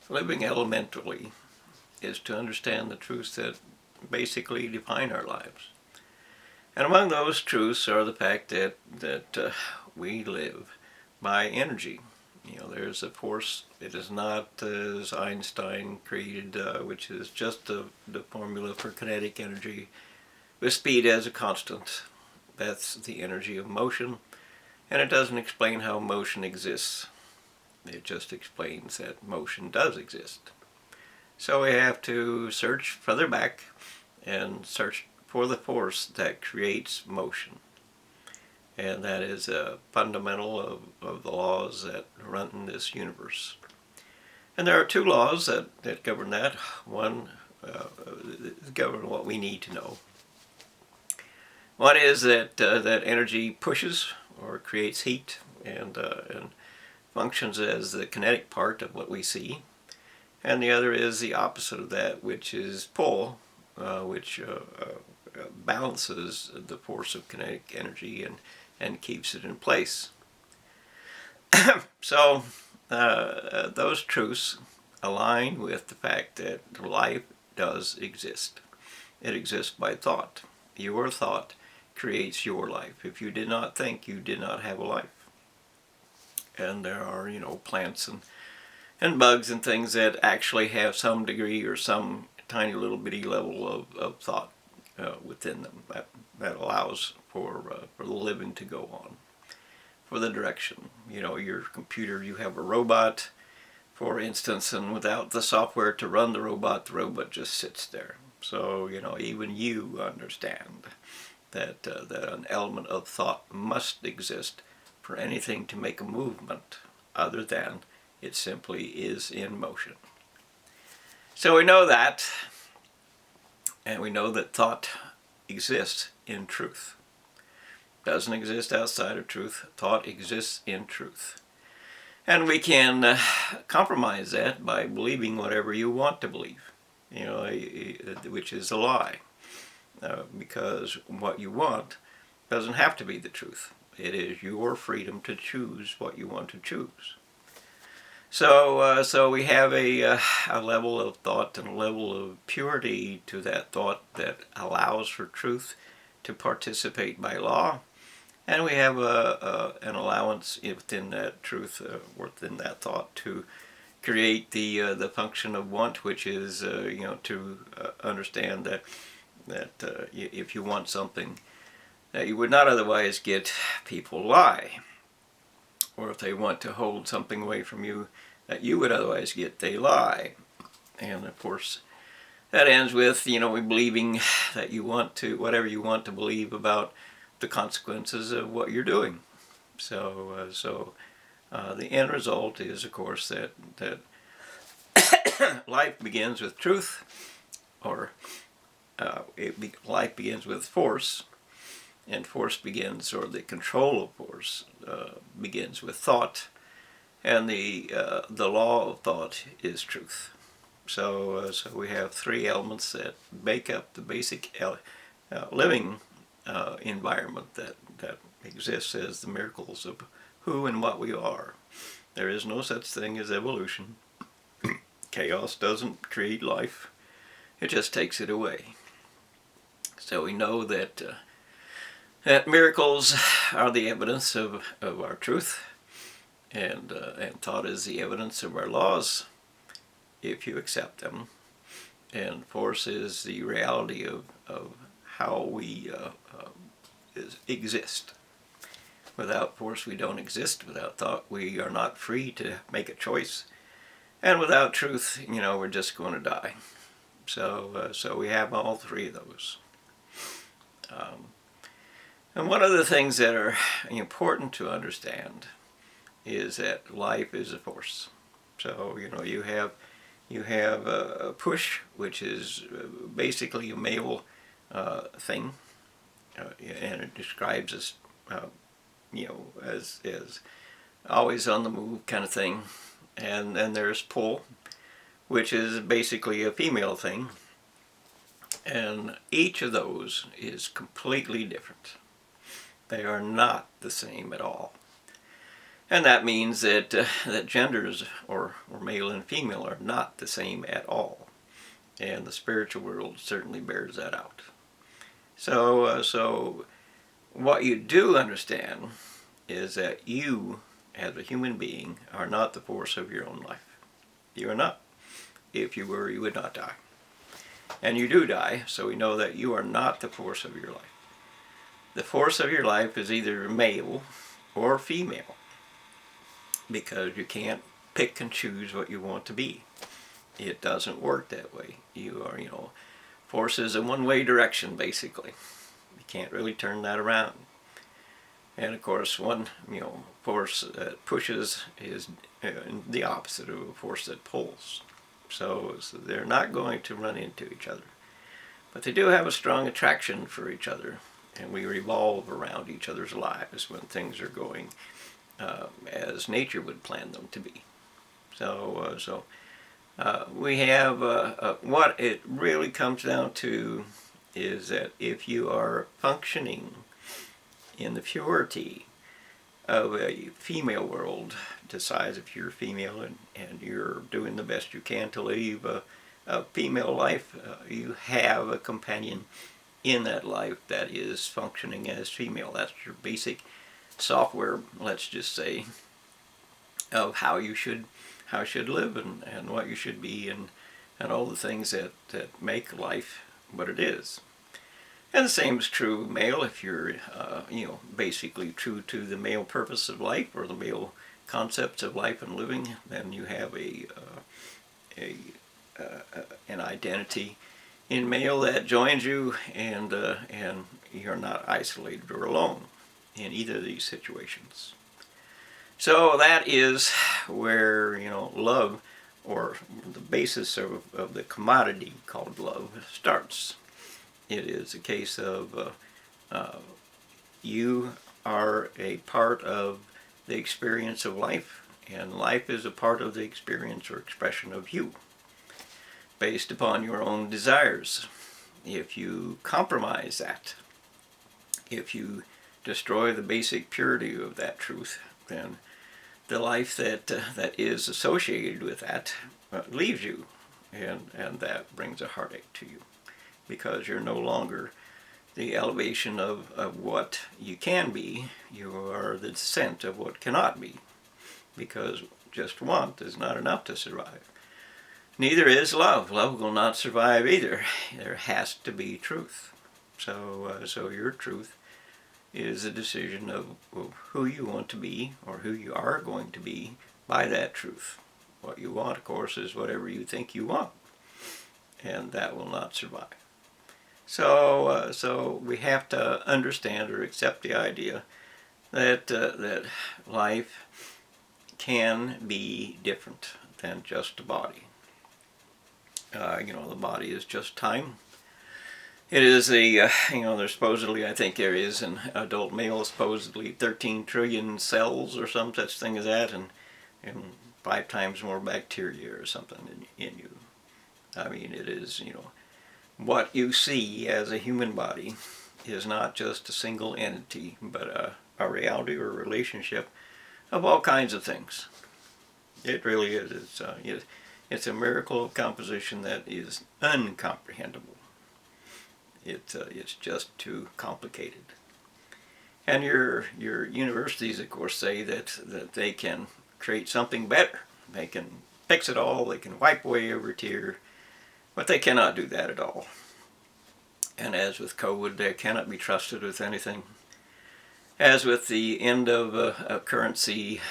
living elementally is to understand the truths that basically define our lives. And among those truths are the fact that we live by energy. There's a force. It is not as Einstein created, which is just the formula for kinetic energy, with speed as a constant. That's the energy of motion, and it doesn't explain how motion exists. It just explains that motion does exist. So we have to search further back and search for the force that creates motion. And that is a fundamental of the laws that run in this universe. And there are two laws that govern that. One govern what we need to know. One is that energy pushes or creates heat and functions as the kinetic part of what we see. And the other is the opposite of that, which is pull, which balances the force of kinetic energy and keeps it in place. So those truths align with the fact that life does exist. It exists by thought. Your thought creates your life. If you did not think, you did not have a life. And there are, plants and bugs and things that actually have some degree or some tiny little bitty level of thought within them that allows for the living to go on, for the direction. Your computer, you have a robot, for instance, and without the software to run the robot just sits there. So, even you understand that an element of thought must exist for anything to make a movement other than it simply is in motion. So we know that, and we know that thought exists in truth. Doesn't exist outside of truth. Thought exists in truth. And we can compromise that by believing whatever you want to believe, which is a lie. Because what you want doesn't have to be the truth. It is your freedom to choose what you want to choose. So we have a level of thought and a level of purity to that thought that allows for truth to participate by law, and we have an allowance within that truth, within that thought, to create the function of want, which is to understand that if you want something that you would not otherwise get, people lie. Or if they want to hold something away from you that you would otherwise get, they lie. And of course, that ends with, believing that you want to, whatever you want to believe about the consequences of what you're doing. So the end result is, of course, that life begins with truth, or life begins with force, and force begins, or the control of force begins with thought, and the law of thought is truth. So we have three elements that make up the basic living environment that exists as the miracles of who and what we are. There is no such thing as evolution. Chaos doesn't create life. It just takes it away. So we know that miracles are the evidence of our truth, and thought is the evidence of our laws, if you accept them, and force is the reality of how we exist. Without force we don't exist. Without thought we are not free to make a choice, and without truth, we're just going to die. So we have all three of those. And one of the things that are important to understand is that life is a force. So you have a push, which is basically a male thing, and it describes us, as always on the move kind of thing. And then there's pull, which is basically a female thing. And each of those is completely different. They are not the same at all. And that means that that genders, or male and female, are not the same at all. And the spiritual world certainly bears that out. So what you do understand is that you, as a human being, are not the force of your own life. You are not. If you were, you would not die. And you do die, so we know that you are not the force of your life. The force of your life is either male or female, because you can't pick and choose what you want to be. It doesn't work that way. You are, force is a one-way direction, basically. You can't really turn that around. And of course, one, force that pushes is the opposite of a force that pulls. So they're not going to run into each other. But they do have a strong attraction for each other, and we revolve around each other's lives when things are going as nature would plan them to be. So we have what it really comes down to is that if you are functioning in the purity of a female world, decides if you're female and you're doing the best you can to live a female life, you have a companion in that life that is functioning as female. That's your basic software, let's just say, of how you should live and what you should be and all the things that make life what it is. And the same is true male. If you're basically true to the male purpose of life or the male concepts of life and living, then you have an identity in male that joins you, and you're not isolated or alone in either of these situations. So that is where love, or the basis of the commodity called love, starts. It is a case of you are a part of the experience of life, and life is a part of the experience or expression of you, based upon your own desires. If you compromise that, if you destroy the basic purity of that truth, then the life that is associated with that leaves you, and that brings a heartache to you, because you're no longer the elevation of what you can be. You are the descent of what cannot be, because just want is not enough to survive. Neither is love. Love will not survive either. There has to be truth. So your truth is a decision of who you want to be, or who you are going to be by that truth. What you want, of course, is whatever you think you want, and that will not survive. So we have to understand or accept the idea that life can be different than just a body. The body is just time. It is there's supposedly, I think there is an adult male, supposedly 13 trillion cells or some such thing as that, and 5 times more bacteria or something in you. I mean, it is, what you see as a human body is not just a single entity, but a reality or a relationship of all kinds of things. It really is. It's a miracle of composition that is uncomprehendable. It's just too complicated. And your universities, of course, say that they can create something better. They can fix it all. They can wipe away every tear. But they cannot do that at all. And as with COVID, they cannot be trusted with anything. As with the end of currency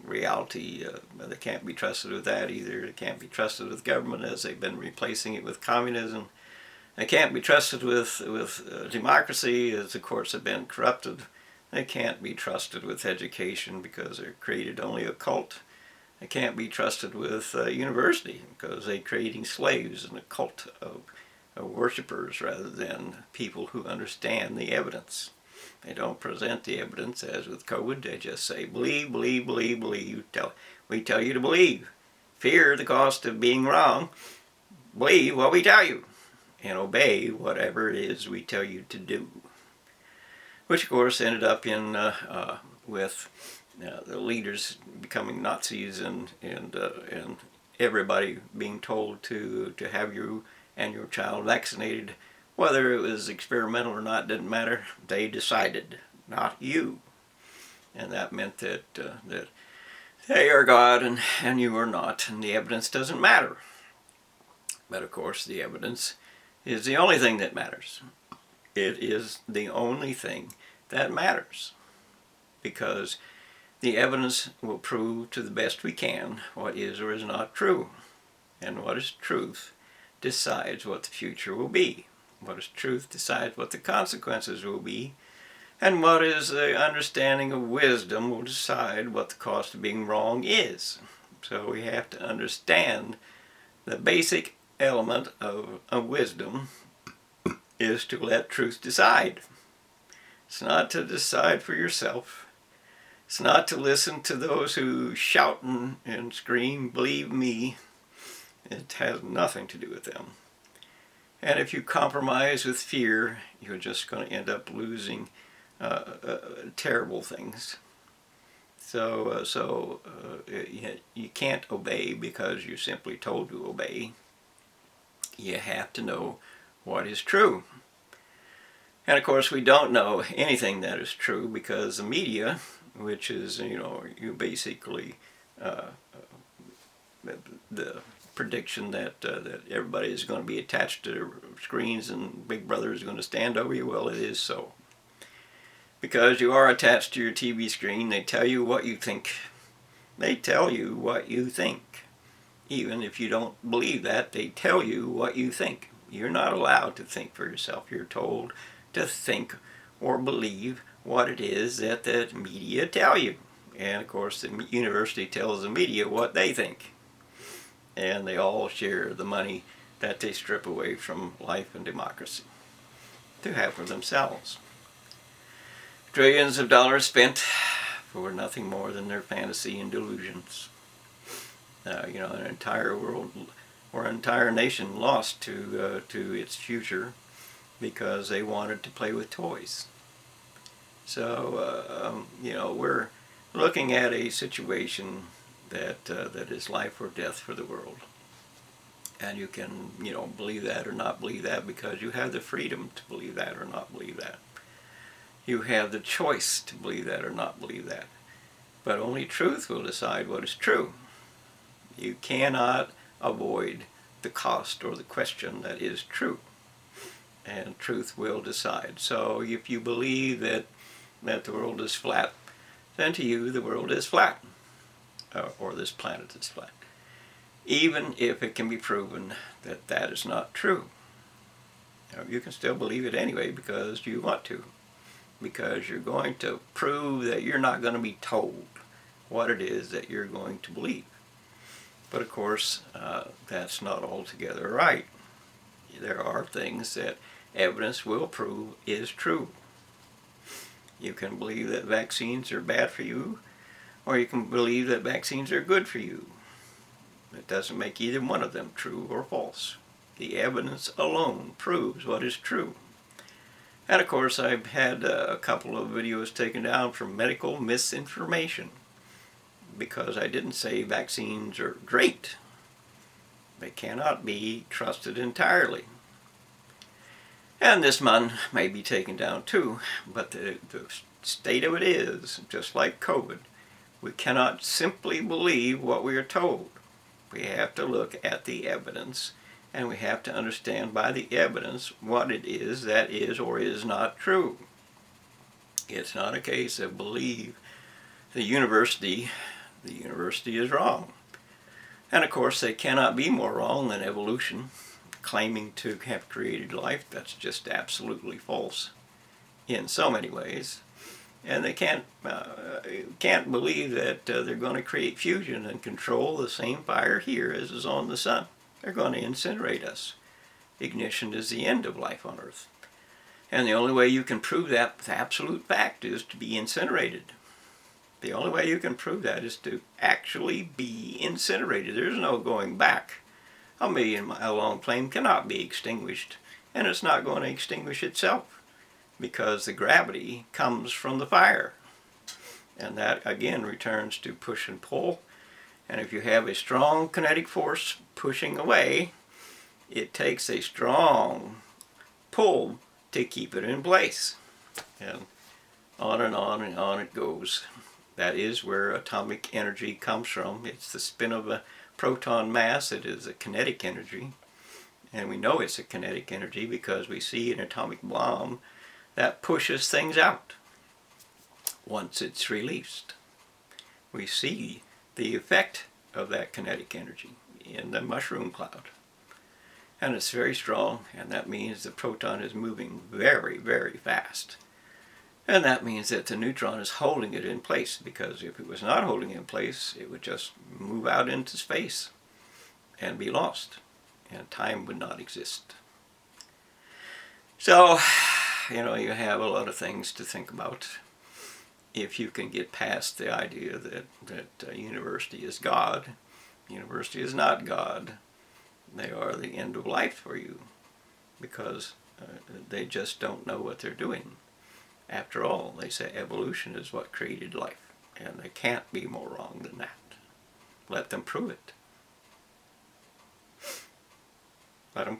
reality, they can't be trusted with that either. They can't be trusted with government, as they've been replacing it with communism. They can't be trusted with democracy, as the courts have been corrupted. They can't be trusted with education, because they're created only a cult. They can't be trusted with university, because they're creating slaves and a cult of worshippers rather than people who understand the evidence. They don't present the evidence, as with COVID. They just say, believe, believe, believe, believe. We tell you to believe. Fear the cost of being wrong. Believe what we tell you, and obey whatever it is we tell you to do. Which, of course, ended up with the leaders becoming Nazis, and everybody being told to have you and your child vaccinated, whether it was experimental or not, didn't matter. They decided, not you. And that meant that they are God and you are not, and the evidence doesn't matter. But of course, the evidence is the only thing that matters. It is the only thing that matters, because the evidence will prove to the best we can what is or is not true. And what is truth decides what the future will be. What is truth decides what the consequences will be. And what is the understanding of wisdom will decide what the cost of being wrong is. So we have to understand the basic element of wisdom is to let truth decide. It's not to decide for yourself. It's not to listen to those who shout and scream, "Believe me." It has nothing to do with them. And if you compromise with fear, you're just going to end up losing terrible things. So you can't obey because you're simply told to obey. You have to know what is true. And of course, we don't know anything that is true because the media, which is, you basically the prediction that everybody is going to be attached to their screens and Big Brother is going to stand over you. Well, it is so. Because you are attached to your TV screen, they tell you what you think. They tell you what you think. Even if you don't believe that, they tell you what you think. You're not allowed to think for yourself. You're told to think or believe what it is that the media tell you. And of course, the university tells the media what they think. And they all share the money that they strip away from life and democracy to have for themselves. Trillions of dollars spent for nothing more than their fantasy and delusions. An entire world or an entire nation lost to its future because they wanted to play with toys. So, we're looking at a situation that is life or death for the world. And you can, believe that or not believe that because you have the freedom to believe that or not believe that. You have the choice to believe that or not believe that. But only truth will decide what is true. You cannot avoid the cost or the question that is true. And truth will decide. So if you believe that the world is flat, then to you the world is flat. Or this planet is flat. Even if it can be proven that that is not true. You can still believe it anyway because you want to. Because you're going to prove that you're not going to be told what it is that you're going to believe. But of course, that's not altogether right. There are things that evidence will prove is true. You can believe that vaccines are bad for you, or you can believe that vaccines are good for you. It doesn't make either one of them true or false. The evidence alone proves what is true. And of course, I've had a couple of videos taken down for medical misinformation because I didn't say vaccines are great. They cannot be trusted entirely. And this one may be taken down too, but the state of it is, just like COVID, we cannot simply believe what we are told. We have to look at the evidence, and we have to understand by the evidence what it is that is or is not true. It's not a case of believe the university is wrong. And of course, they cannot be more wrong than evolution, claiming to have created life. That's just absolutely false in so many ways. And they can't believe that they're going to create fusion and control the same fire here as is on the sun. They're going to incinerate us. Ignition is the end of life on Earth. And the only way you can prove that with absolute fact is to be incinerated. The only way you can prove that is to actually be incinerated. There's no going back. A million-mile-long flame cannot be extinguished, and it's not going to extinguish itself because the gravity comes from the fire. And that again returns to push and pull. And if you have a strong kinetic force pushing away, it takes a strong pull to keep it in place. And on and on and on it goes. That is where atomic energy comes from. It's the spin of a proton mass. It is a kinetic energy. And we know it's a kinetic energy because we see an atomic bomb that pushes things out once it's released. We see the effect of that kinetic energy in the mushroom cloud. And it's very strong, and that means the proton is moving very, very fast. And that means that the neutron is holding it in place, because if it was not holding it in place, it would just move out into space and be lost, and time would not exist. So, you have a lot of things to think about. If you can get past the idea that university is God, university is not God. They are the end of life for you, because they just don't know what they're doing. After all, they say evolution is what created life, and they can't be more wrong than that. Let them prove it. Let them